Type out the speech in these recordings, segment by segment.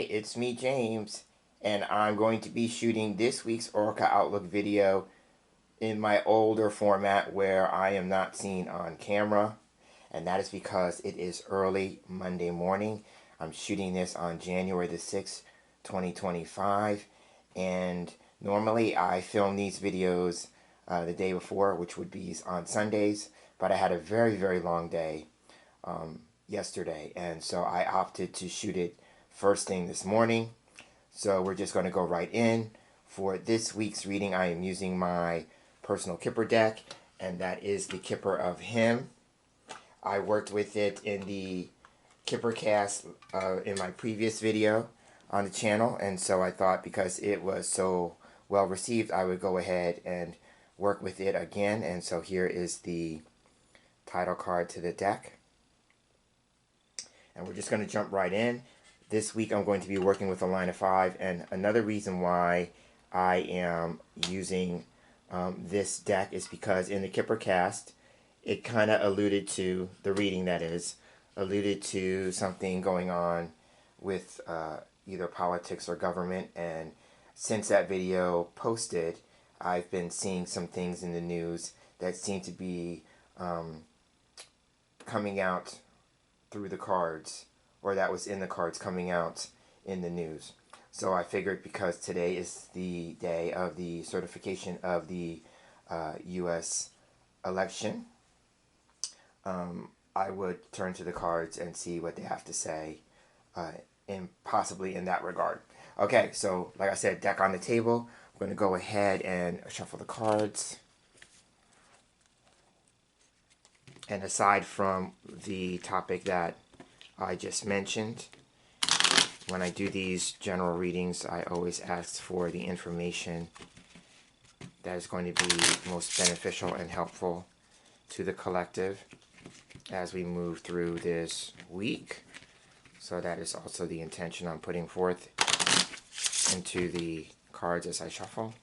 it's me, James, and I'm going to be shooting this week's Oracle Outlook video in my older format where I am not seen on camera, and that is because it is early Monday morning. I'm shooting this on January the 6th, 2025, and normally I film these videos the day before, which would be on Sundays, but I had a very, very long day yesterday, and so I opted to shoot it first thing this morning. So we're just going to go right in. For this week's reading, I am using my personal Kipper deck, and that is the Kipper of Himm. I worked with it in the Kipper cast in my previous video on the channel, and so I thought because it was so well received, I would go ahead and work with it again. And so here is the title card to the deck. And we're just going to jump right in. This week I'm going to be working with a line of 5, and another reason why I am using this deck is because in the Kipper cast, it kind of alluded to, the reading that is, alluded to something going on with either politics or government, and since that video posted, I've been seeing some things in the news that seem to be coming out through the cards, or that was in the cards coming out in the news. So I figured because today is the day of the certification of the U.S. election, I would turn to the cards and see what they have to say, possibly in that regard. Okay, so like I said, deck on the table. I'm going to go ahead and shuffle the cards. And aside from the topic that I just mentioned, when I do these general readings, I always ask for the information that is going to be most beneficial and helpful to the collective as we move through this week. So that is also the intention I'm putting forth into the cards as I shuffle.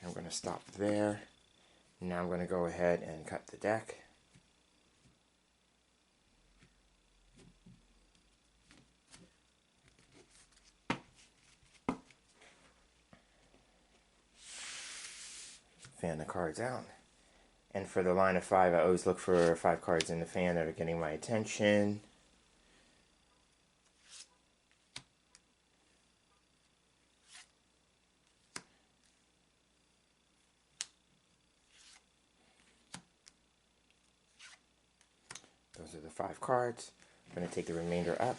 I'm going to stop there. Now I'm going to go ahead and cut the deck. Fan the cards out. And for the line of 5, I always look for 5 cards in the fan that are getting my attention. Those are the 5 cards. I'm going to take the remainder up.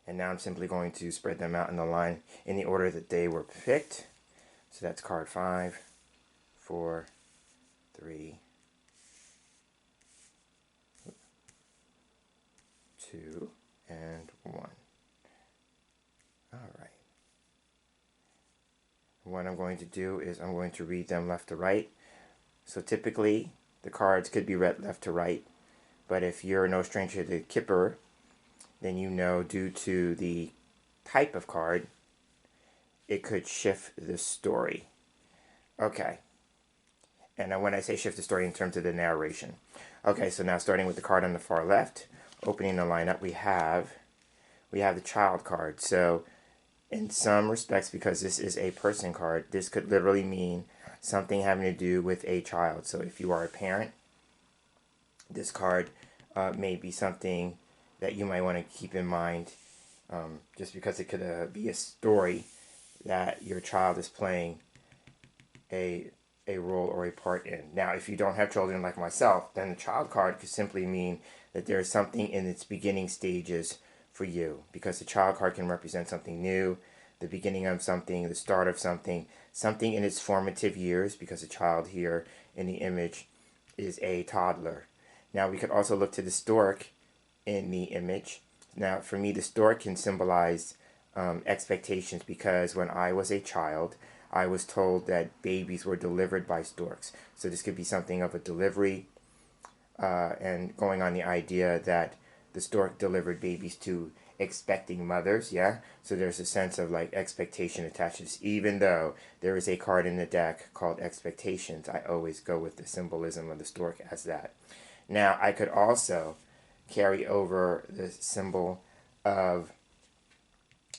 And now I'm simply going to spread them out in the line in the order that they were picked. So that's card 5, 4, 3, 2, and 1. All right. What I'm going to do is I'm going to read them left to right. So typically the cards could be read left to right, but if you're no stranger to Kipper, then you know due to the type of card, it could shift the story. Okay. And when I say shift the story in terms of the narration. Okay, so now starting with the card on the far left, opening the lineup, we have the child card. So in some respects, because this is a person card, this could literally mean something having to do with a child. So if you are a parent, this card may be something that you might want to keep in mind, just because it could be a story that your child is playing a role or a part in. Now, if you don't have children like myself, then the child card could simply mean that there is something in its beginning stages for you, because the child card can represent something new, the beginning of something, the start of something, something in its formative years, because the child here in the image is a toddler. Now, we could also look to the stork in the image. Now, for me, the stork can symbolize expectations, because when I was a child, I was told that babies were delivered by storks. So this could be something of a delivery, and going on the idea that the stork delivered babies to expecting mothers, yeah? So there's a sense of like expectation attached to this. Even though there is a card in the deck called Expectations, I always go with the symbolism of the stork as that. Now, I could also carry over the symbol of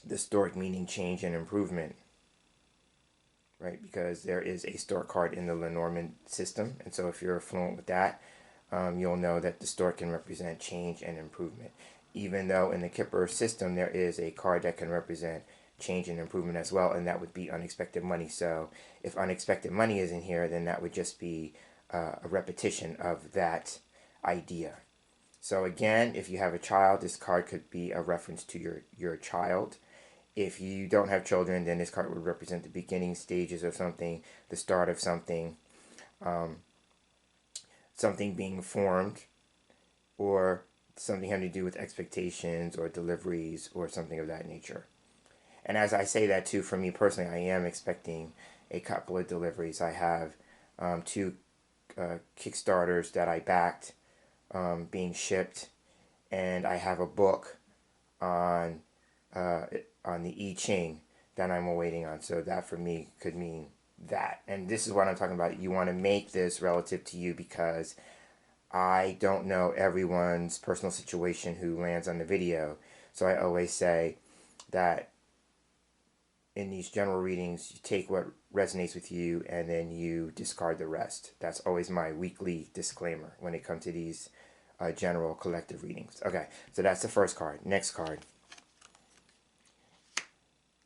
the stork, meaning change and improvement, right? Because there is a stork card in the Lenormand system, and so if you're fluent with that, you'll know that the stork can represent change and improvement. Even though in the Kipper system there is a card that can represent change and improvement as well, and that would be unexpected money. So if unexpected money is in here, then that would just be a repetition of that idea. So again, if you have a child, this card could be a reference to your child. If you don't have children, then this card would represent the beginning stages of something, the start of something, something being formed, or something having to do with expectations or deliveries or something of that nature. And as I say that too, for me personally, I am expecting a couple of deliveries. I have two Kickstarters that I backed being shipped, and I have a book on the I Ching that I'm awaiting on. So that for me could mean that. And this is what I'm talking about. You want to make this relative to you, because I don't know everyone's personal situation who lands on the video. So I always say that in these general readings, you take what resonates with you and then you discard the rest. That's always my weekly disclaimer when it comes to these general collective readings. Okay, so that's the first card. Next card.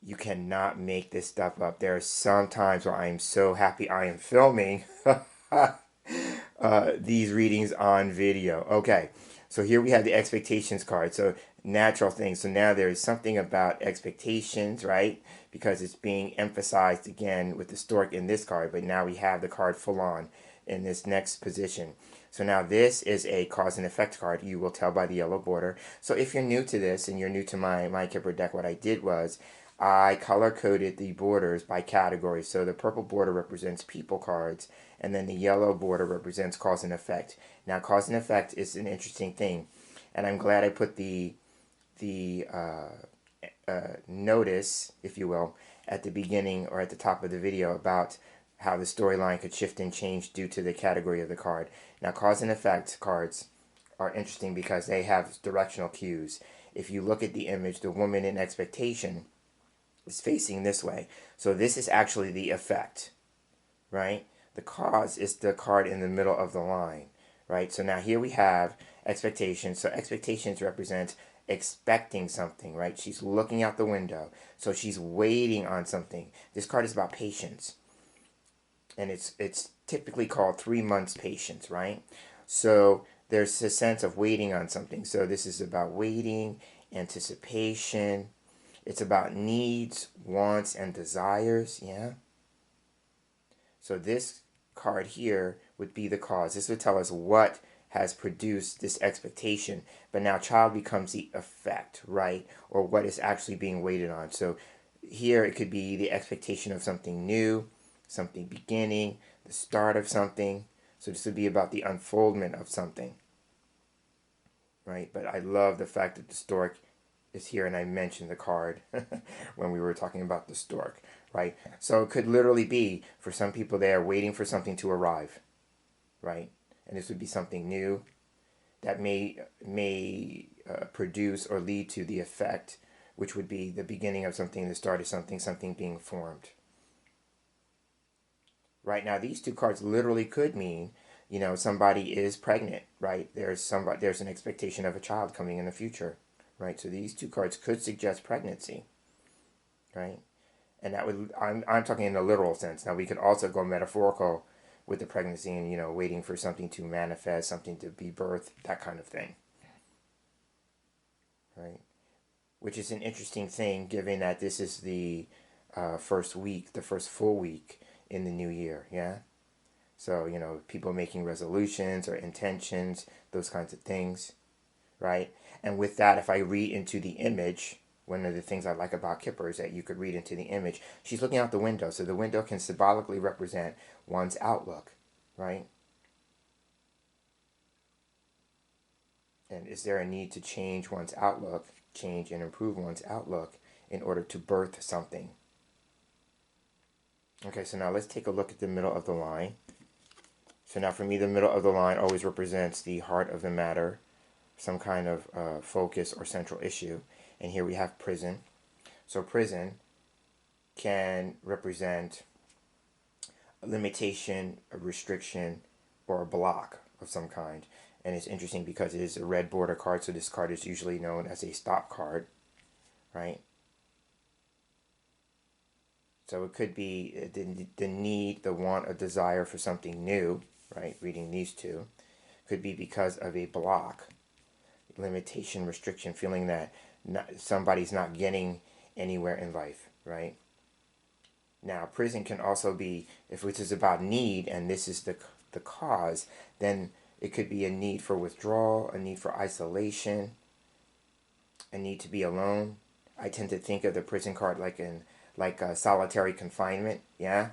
You cannot make this stuff up. There are some times where I am so happy I am filming these readings on video. Okay, so here we have the expectations card. So natural things. So now there's something about expectations, right? Because it's being emphasized again with the stork in this card, but now we have the card full on in this next position. So now this is a cause and effect card. You will tell by the yellow border. So if you're new to this and you're new to my Kipper deck, what I did was I color-coded the borders by category. So the purple border represents people cards, and then the yellow border represents cause and effect. Now, cause and effect is an interesting thing, and I'm glad I put the notice, if you will, at the beginning or at the top of the video about how the storyline could shift and change due to the category of the card. Now, cause and effect cards are interesting because they have directional cues. If you look at the image, the woman in expectation is facing this way. So this is actually the effect, right? The cause is the card in the middle of the line, right? So now here we have expectations. So expectations represents expecting something, right? She's looking out the window. So she's waiting on something. This card is about patience. And it's typically called 3 months patience, right? So there's a sense of waiting on something. So this is about waiting, anticipation. It's about needs, wants, and desires, yeah? So this card here would be the cause. This would tell us what has produced this expectation, but now child becomes the effect, right? Or what is actually being waited on. So here it could be the expectation of something new, something beginning, the start of something. So this would be about the unfoldment of something, right? But I love the fact that the stork is here, and I mentioned the card when we were talking about the stork, right? So it could literally be, for some people, they are waiting for something to arrive, right? And this would be something new that may produce or lead to the effect, which would be the beginning of something, the start of something, something being formed. Right now, these two cards literally could mean, you know, somebody is pregnant, right? There's an expectation of a child coming in the future, right? So these two cards could suggest pregnancy, right? And that would, I'm talking in the literal sense. Now we could also go metaphorical with the pregnancy and, you know, waiting for something to manifest, something to be birthed, that kind of thing, right? Which is an interesting thing, given that this is the first week, the first full week in the new year, yeah? So, you know, people making resolutions or intentions, those kinds of things, right? And with that, if I read into the image, one of the things I like about Kipper is that you could read into the image. She's looking out the window, so the window can symbolically represent one's outlook, right? And is there a need to change one's outlook, change and improve one's outlook in order to birth something? Okay, so now let's take a look at the middle of the line. So now for me, the middle of the line always represents the heart of the matter, some kind of focus or central issue. And here we have prison. So prison can represent a limitation, a restriction, or a block of some kind. And it's interesting because it is a red border card, so this card is usually known as a stop card, right? So it could be the need, the want, a desire for something new, right? Reading these two. Could be because of a block, limitation, restriction, feeling that somebody's not getting anywhere in life, right? Now, prison can also be, if it is about need and this is the cause, then it could be a need for withdrawal, a need for isolation, a need to be alone. I tend to think of the prison card like a solitary confinement, yeah?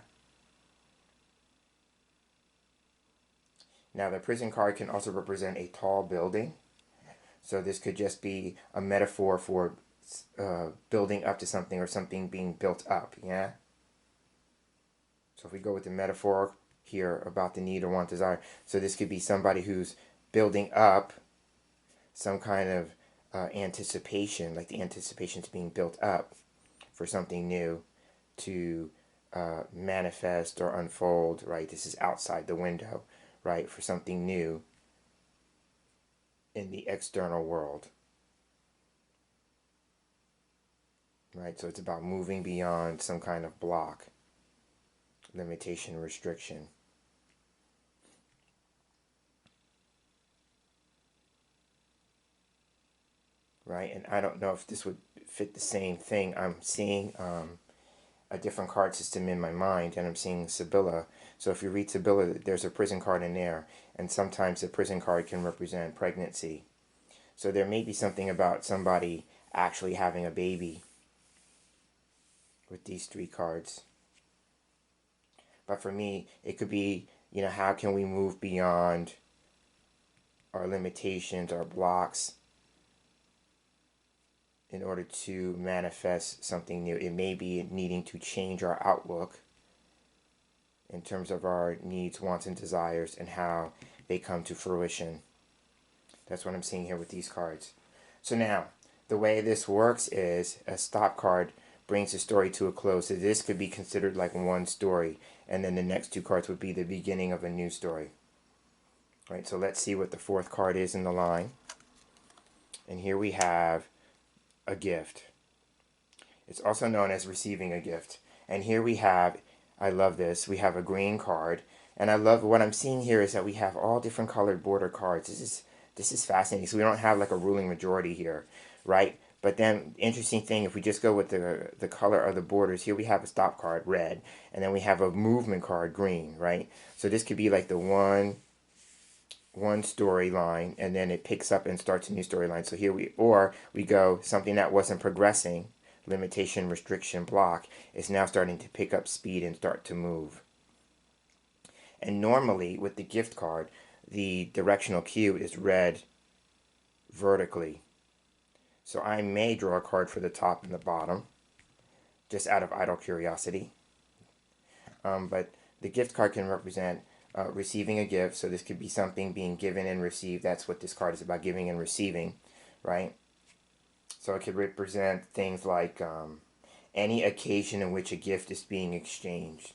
Now, the prison card can also represent a tall building. So this could just be a metaphor for building up to something or something being built up, yeah? So if we go with the metaphor here about the need or want, desire, so this could be somebody who's building up some kind of anticipation, like the anticipation is being built up for something new to manifest or unfold, right? This is outside the window, right? For something new in the external world, right? So it's about moving beyond some kind of block, limitation, restriction. Right, and I don't know if this would fit the same thing. I'm seeing a different card system in my mind, and I'm seeing Sibylla. So if you read Sibylla, there's a prison card in there, and sometimes the prison card can represent pregnancy. So there may be something about somebody actually having a baby with these three cards. But for me, it could be, how can we move beyond our limitations, our blocks, in order to manifest something new. It may be needing to change our outlook in terms of our needs, wants, and desires and how they come to fruition. That's what I'm seeing here with these cards. So now, the way this works is a stop card brings the story to a close. So this could be considered like one story, and then the next two cards would be the beginning of a new story. All right, so let's see what the fourth card is in the line. And here we have a gift. It's also known as receiving a gift. And here we have, I love this, we have a green card. And I love what I'm seeing here is that we have all different colored border cards. This is fascinating. So we don't have like a ruling majority here, right? But then, interesting thing, if we just go with the color of the borders, here we have a stop card, red, and then we have a movement card, green, right? So this could be like the one storyline, and then it picks up and starts a new storyline. So here we go, something that wasn't progressing, limitation, restriction, block, is now starting to pick up speed and start to move. And normally with the gift card, the directional cue is read vertically. So I may draw a card for the top and the bottom, just out of idle curiosity. But the gift card can represent receiving a gift. So this could be something being given and received. That's what this card is about, giving and receiving, right? So it could represent things like any occasion in which a gift is being exchanged.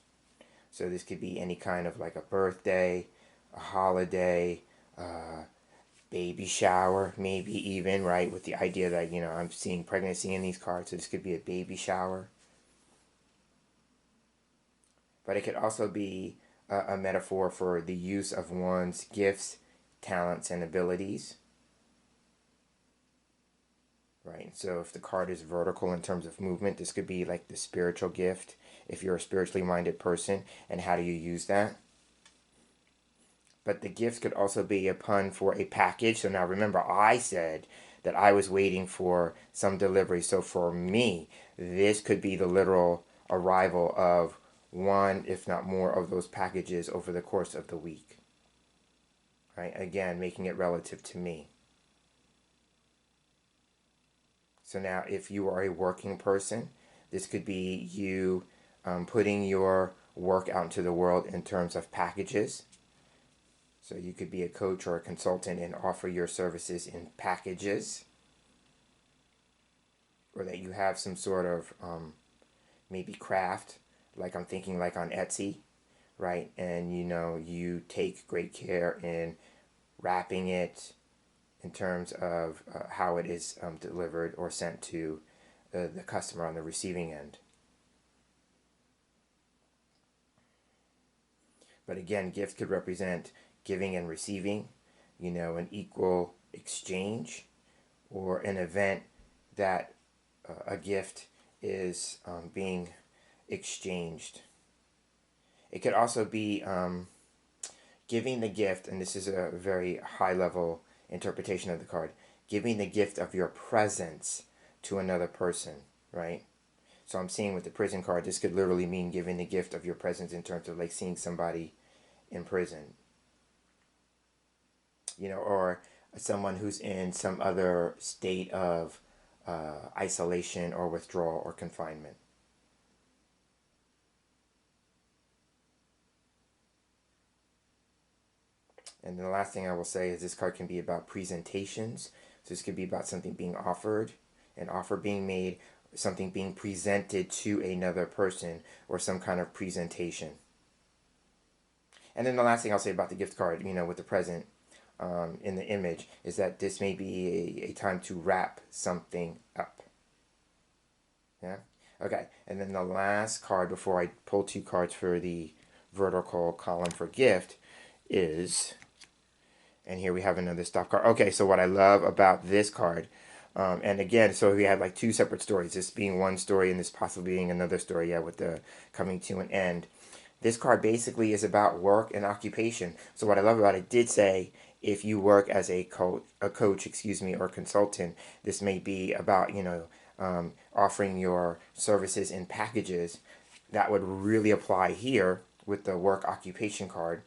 So this could be any kind of like a birthday, a holiday, baby shower, maybe even, right? With the idea that, I'm seeing pregnancy in these cards. So this could be a baby shower. But it could also be a metaphor for the use of one's gifts, talents, and abilities. Right, so if the card is vertical in terms of movement, this could be like the spiritual gift, if you're a spiritually minded person, and how do you use that? But the gift could also be a pun for a package. So now remember, I said that I was waiting for some delivery. So for me, this could be the literal arrival of one, if not more, of those packages over the course of the week. Right? Again, making it relative to me. So now, if you are a working person, this could be you putting your work out into the world in terms of packages. So you could be a coach or a consultant and offer your services in packages, or that you have some sort of maybe craft, like I'm thinking like on Etsy, right? And you take great care in wrapping it in terms of how it is delivered or sent to the customer on the receiving end. But again, gift could represent giving and receiving, an equal exchange, or an event that a gift is being exchanged. It could also be giving the gift, and this is a very high level interpretation of the card, giving the gift of your presence to another person, right? So I'm seeing with the prison card, this could literally mean giving the gift of your presence in terms of like seeing somebody in prison, or someone who's in some other state of isolation or withdrawal or confinement. And then the last thing I will say is this card can be about presentations. So this could be about something being offered, an offer being made, something being presented to another person, or some kind of presentation. And then the last thing I'll say about the gift card, with the present in the image, is that this may be a time to wrap something up. Yeah? Okay, and then the last card before I pull two cards for the vertical column for gift is, and here we have another stop card. Okay, so what I love about this card, and again, so we had like two separate stories, this being one story and this possibly being another story, yeah, with the coming to an end. This card basically is about work and occupation. So what I love about it did say, if you work as a coach, or consultant, this may be about, offering your services in packages. That would really apply here with the work occupation card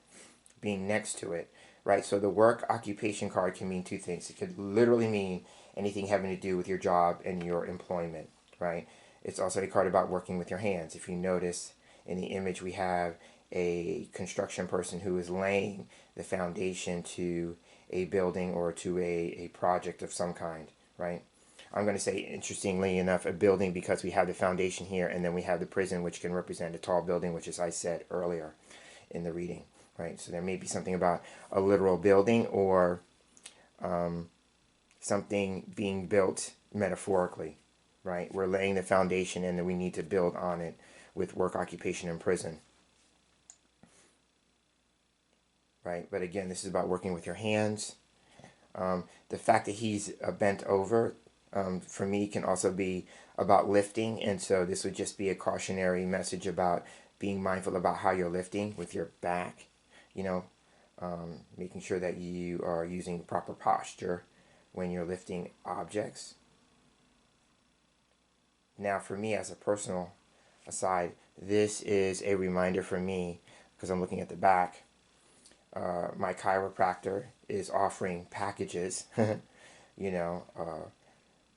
being next to it, right? So the work occupation card can mean two things. It could literally mean anything having to do with your job and your employment, right? It's also a card about working with your hands. If you notice in the image, we have a construction person who is laying the foundation to a building or to a project of some kind, right? I'm going to say, interestingly enough, a building because we have the foundation here, and then we have the prison, which can represent a tall building, which, as I said earlier in the reading, right? So there may be something about a literal building or something being built metaphorically, right? We're laying the foundation and then we need to build on it with work, occupation, and prison, right? But again, this is about working with your hands. The fact that he's bent over, for me, can also be about lifting, and so this would just be a cautionary message about being mindful about how you're lifting with your back, making sure that you are using proper posture when you're lifting objects. Now, for me, as a personal aside, this is a reminder for me, because I'm looking at the back. My chiropractor is offering packages,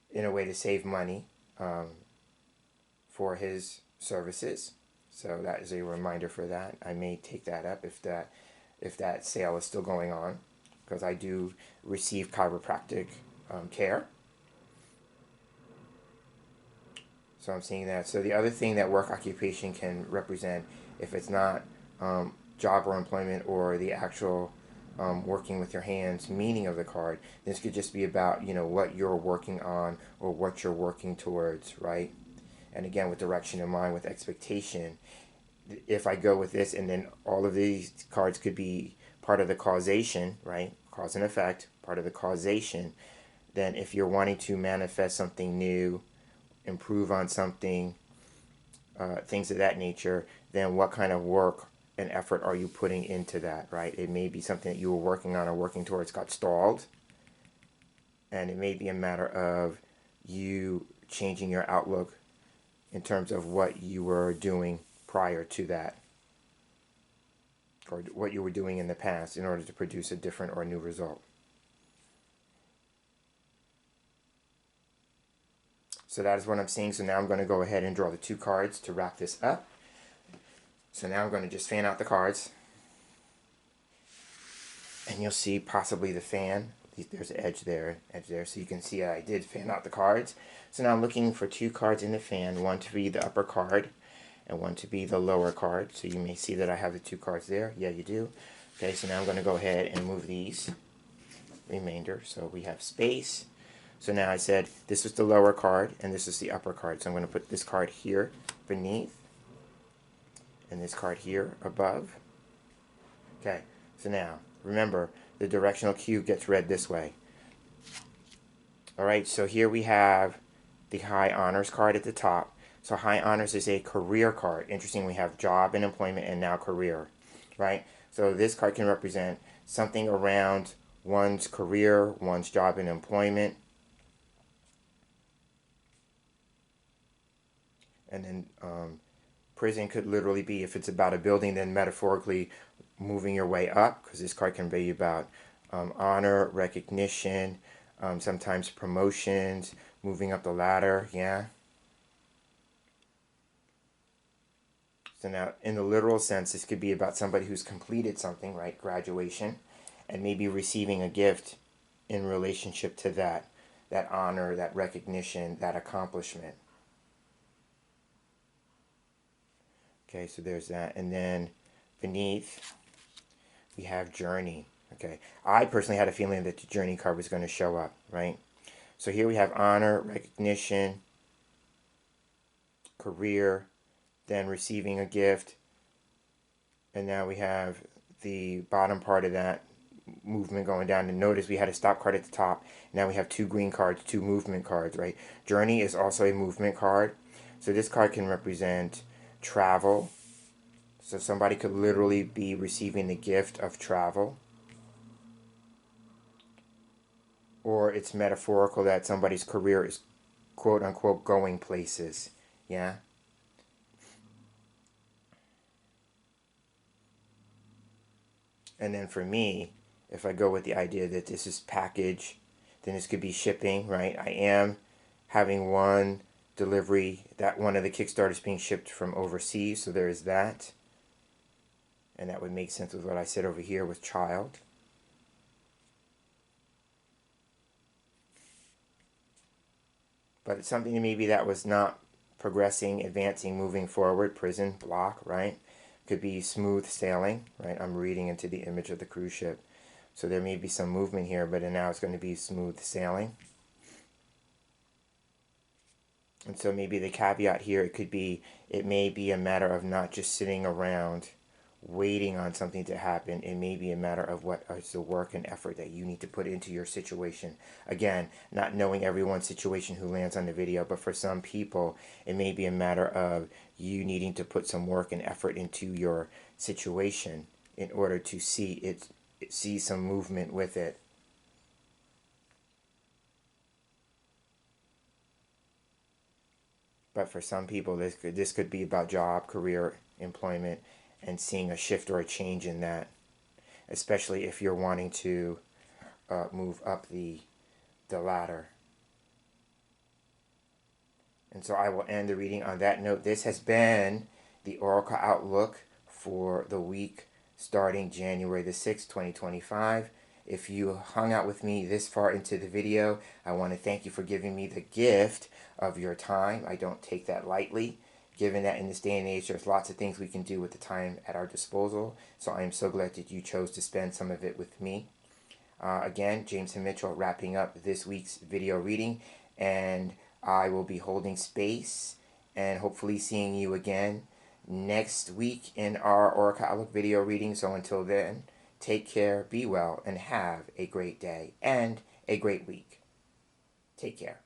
in a way to save money for his services. So that is a reminder for that. I may take that up if that sale is still going on, because I do receive chiropractic care. So I'm seeing that. So the other thing that work occupation can represent, if it's not job or employment or the actual working with your hands meaning of the card, this could just be about, what you're working on or what you're working towards, right? And again, with direction in mind, with expectation, if I go with this, and then all of these cards could be part of the causation, right? Cause and effect, part of the causation. Then if you're wanting to manifest something new, improve on something, things of that nature, then what kind of work and effort are you putting into that, right? It may be something that you were working on or working towards got stalled, and it may be a matter of you changing your outlook in terms of what you were doing prior to that, or what you were doing in the past in order to produce a different or new result. So that is what I'm seeing. So now I'm going to go ahead and draw the 2 cards to wrap this up. So now I'm going to just fan out the cards. And you'll see possibly the fan. There's an edge there. So you can see I did fan out the cards. So now I'm looking for 2 cards in the fan. One to be the upper card and one to be the lower card. So you may see that I have the 2 cards there. Yeah, you do. Okay, so now I'm going to go ahead and move these remainder. So we have space. So now I said this was the lower card and this is the upper card. So I'm going to put this card here beneath and this card here above. Okay, so now remember the directional cue gets read this way. Alright, so here we have the High Honors card at the top. So High Honors is a career card. Interesting, we have job and employment and now career, right? So this card can represent something around one's career, one's job and employment. And then prison could literally be, if it's about a building, then metaphorically moving your way up, because this card can be about honor, recognition, sometimes promotions, moving up the ladder, yeah. So now, in the literal sense, this could be about somebody who's completed something, right, graduation, and maybe receiving a gift in relationship to that honor, that recognition, that accomplishment. Okay, so there's that. And then beneath, we have journey. Okay, I personally had a feeling that the journey card was going to show up, right? So here we have honor, recognition, career, then receiving a gift. And now we have the bottom part of that movement going down. And notice we had a stop card at the top. Now we have 2 green cards, 2 movement cards, right? Journey is also a movement card. So this card can represent travel. So somebody could literally be receiving the gift of travel. Or it's metaphorical that somebody's career is quote unquote going places. Yeah? And then for me, if I go with the idea that this is package, then this could be shipping, right? I am having one delivery, that one of the Kickstarters being shipped from overseas, so there is that. And that would make sense with what I said over here with child. But it's something maybe that was not progressing, advancing, moving forward. Prison, block, right? Could be smooth sailing, right? I'm reading into the image of the cruise ship. So there may be some movement here, but now it's going to be smooth sailing. And so maybe the caveat here, it may be a matter of not just sitting around waiting on something to happen. It may be a matter of what is the work and effort that you need to put into your situation. Again, not knowing everyone's situation who lands on the video, but for some people, it may be a matter of you needing to put some work and effort into your situation in order to see some movement with it. But for some people, this could be about job, career, employment, and seeing a shift or a change in that, especially if you're wanting to move up the ladder. And so I will end the reading on that note. This has been the Oracle Outlook for the week starting January the 6th, 2025. If you hung out with me this far into the video, I want to thank you for giving me the gift of your time. I don't take that lightly, given that in this day and age, there's lots of things we can do with the time at our disposal. So I am so glad that you chose to spend some of it with me. Again, James and Mitchell wrapping up this week's video reading, and I will be holding space and hopefully seeing you again next week in our Oracle Outlook video reading. So until then, take care, be well, and have a great day and a great week. Take care.